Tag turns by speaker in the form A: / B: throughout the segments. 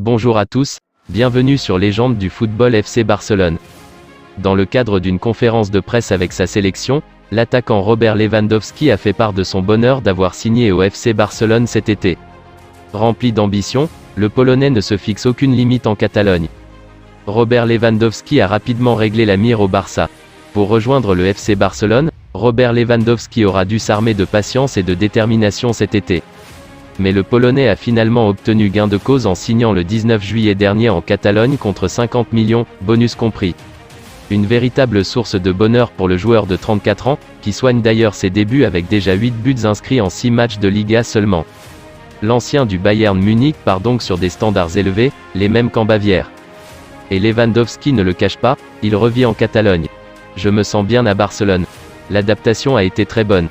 A: Bonjour à tous, bienvenue sur Légende du football FC Barcelone. Dans le cadre d'une conférence de presse avec sa sélection, l'attaquant Robert Lewandowski a fait part de son bonheur d'avoir signé au FC Barcelone cet été. Rempli d'ambition, le Polonais ne se fixe aucune limite en Catalogne. Robert Lewandowski a rapidement réglé la mire au Barça. Pour rejoindre le FC Barcelone, Robert Lewandowski aura dû s'armer de patience et de détermination cet été. Mais le Polonais a finalement obtenu gain de cause en signant le 19 juillet dernier en Catalogne contre 50 millions, bonus compris. Une véritable source de bonheur pour le joueur de 34 ans, qui soigne d'ailleurs ses débuts avec déjà 8 buts inscrits en 6 matchs de Liga seulement. L'ancien du Bayern Munich part donc sur des standards élevés, les mêmes qu'en Bavière. Et Lewandowski ne le cache pas, il revit en Catalogne. Je me sens bien à Barcelone. L'adaptation a été très bonne.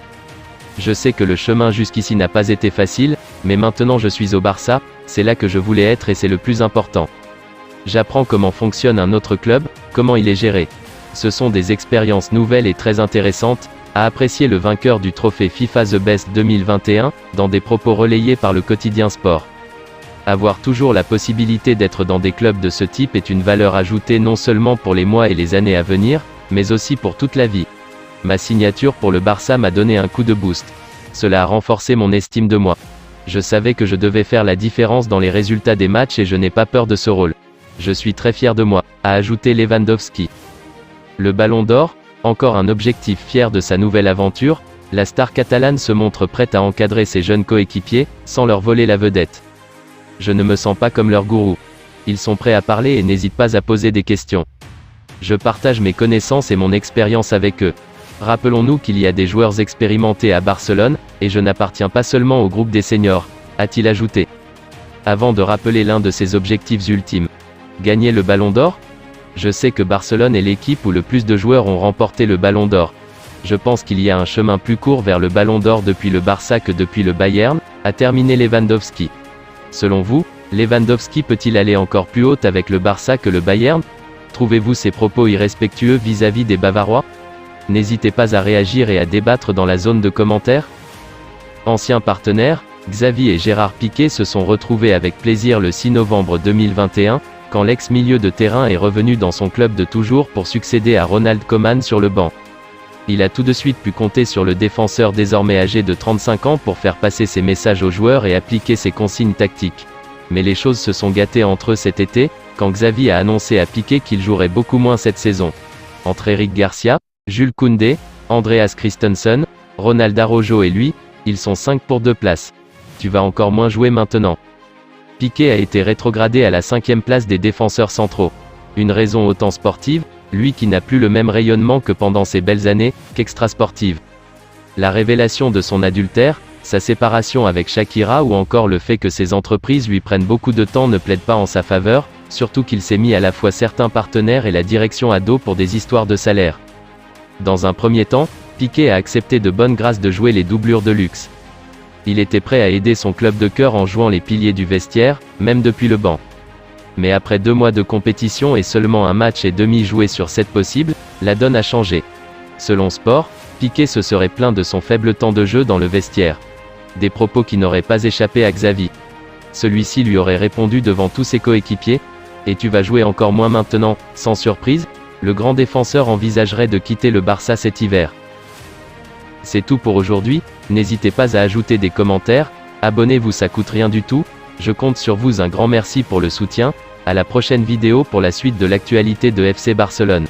A: Je sais que le chemin jusqu'ici n'a pas été facile, mais maintenant je suis au Barça, c'est là que je voulais être et c'est le plus important. J'apprends comment fonctionne un autre club, comment il est géré. Ce sont des expériences nouvelles et très intéressantes, a apprécié le vainqueur du trophée FIFA The Best 2021, dans des propos relayés par le quotidien Sport. Avoir toujours la possibilité d'être dans des clubs de ce type est une valeur ajoutée non seulement pour les mois et les années à venir, mais aussi pour toute la vie. Ma signature pour le Barça m'a donné un coup de boost. Cela a renforcé mon estime de moi. Je savais que je devais faire la différence dans les résultats des matchs et je n'ai pas peur de ce rôle. Je suis très fier de moi, a ajouté Lewandowski. Le Ballon d'Or, encore un objectif fier de sa nouvelle aventure, la star catalane se montre prête à encadrer ses jeunes coéquipiers, sans leur voler la vedette. Je ne me sens pas comme leur gourou. Ils sont prêts à parler et n'hésitent pas à poser des questions. Je partage mes connaissances et mon expérience avec eux. Rappelons-nous qu'il y a des joueurs expérimentés à Barcelone, et je n'appartiens pas seulement au groupe des seniors, a-t-il ajouté. Avant de rappeler l'un de ses objectifs ultimes. Gagner le Ballon d'Or ? Je sais que Barcelone est l'équipe où le plus de joueurs ont remporté le Ballon d'Or. Je pense qu'il y a un chemin plus court vers le Ballon d'Or depuis le Barça que depuis le Bayern, a terminé Lewandowski. Selon vous, Lewandowski peut-il aller encore plus haut avec le Barça que le Bayern ? Trouvez-vous ces propos irrespectueux vis-à-vis des Bavarois ? N'hésitez pas à réagir et à débattre dans la zone de commentaires. Anciens partenaires, Xavi et Gérard Piqué se sont retrouvés avec plaisir le 6 novembre 2021, quand l'ex-milieu de terrain est revenu dans son club de toujours pour succéder à Ronald Koeman sur le banc. Il a tout de suite pu compter sur le défenseur désormais âgé de 35 ans pour faire passer ses messages aux joueurs et appliquer ses consignes tactiques. Mais les choses se sont gâtées entre eux cet été, quand Xavi a annoncé à Piqué qu'il jouerait beaucoup moins cette saison. Entre Eric Garcia, Jules Koundé, Andreas Christensen, Ronald Araujo et lui, ils sont 5 pour 2 places. Tu vas encore moins jouer maintenant. Piqué a été rétrogradé à la 5e place des défenseurs centraux. Une raison autant sportive, lui qui n'a plus le même rayonnement que pendant ses belles années, qu'extra-sportive. La révélation de son adultère, sa séparation avec Shakira ou encore le fait que ses entreprises lui prennent beaucoup de temps ne plaident pas en sa faveur, surtout qu'il s'est mis à la fois certains partenaires et la direction à dos pour des histoires de salaire. Dans un premier temps, Piqué a accepté de bonne grâce de jouer les doublures de luxe. Il était prêt à aider son club de cœur en jouant les piliers du vestiaire, même depuis le banc. Mais après 2 mois de compétition et seulement un match et demi joué sur 7 possibles, la donne a changé. Selon Sport, Piqué se serait plaint de son faible temps de jeu dans le vestiaire. Des propos qui n'auraient pas échappé à Xavi. Celui-ci lui aurait répondu devant tous ses coéquipiers « Et tu vas jouer encore moins maintenant ?» Sans surprise, le grand défenseur envisagerait de quitter le Barça cet hiver. C'est tout pour aujourd'hui, n'hésitez pas à ajouter des commentaires, abonnez-vous, ça coûte rien du tout, je compte sur vous, un grand merci pour le soutien, à la prochaine vidéo pour la suite de l'actualité de FC Barcelone.